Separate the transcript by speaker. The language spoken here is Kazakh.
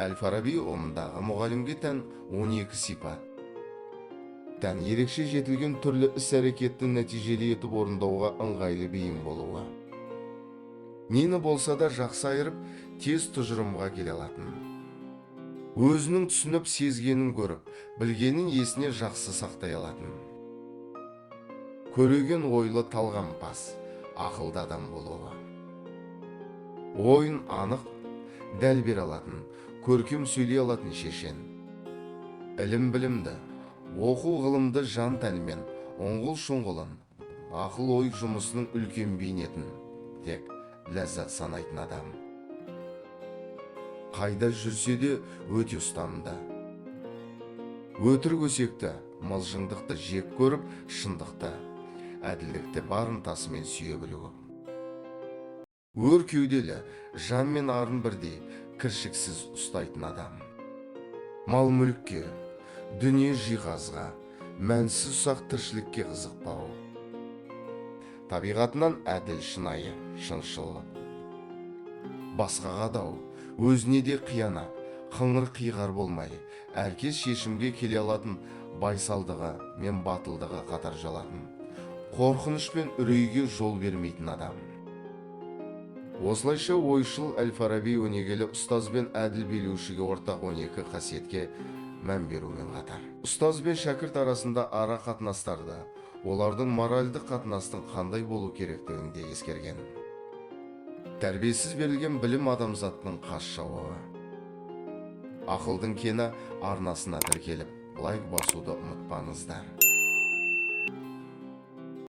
Speaker 1: Әл-Фараби ұғымындағы мұғалімге тән 12 сипат. Тән ерекше жетілген түрлі іс-әрекетті нәтижелі етіп орындауға ыңғайлы бейім болуы. Нені болса да жақсы айырып, тез тұжырымға келе алатын. Өзінің түсініп сезгенін көріп, білгенін есіне жақсы сақтай алатын. Көреген ойлы талғампаз, ақылды адам болуы. Ойын анық, дәл бере алатын, көркем сөйлей алатын шешен. Ілім білімді, оқу ғылымды жан тәнімен, оңғыл шоңғылын, ақыл ой жұмысының үлкен бейнетін тек ләззат санайтын адам. Қайда жүрсе де өте ұстамды. Өтірік өсекті, мылжыңдықты жек көріп, шындықты, әділдікті барынтасымен сүйе білуі. Өр кеуделі, жан мен арын бірдей, кіршіксіз ұстайтын адам. Мал мүлікке, дүние жиғазға, мәнсіз ұсақ тіршілікке қызықпау. Табиғатынан әділ, шынайы, шыншыл. Басқаға дау, өзіне де қиянат, қыңыр қиғар болмай, әркез шешімге келе алатын байсалдығы мен батылдығы қатар жалатын. Қорқыныш пен үрейге жол бермейтін адам. Осылайша ойшыл Әл-Фараби өнегелі ұстаз бен әділ билеушіге ортақ 12 қасиетке мән берумен қатар, ұстаз бен шәкірт арасында ара қатынастарды, олардың моральдық қатынастың қандай болу керектігін де ескерген. Тәрбиесіз берілген білім адамзаттың қас жауы. Ақылдың кені арнасына тіркеліп, лайк басуды ұмытпаңыздар.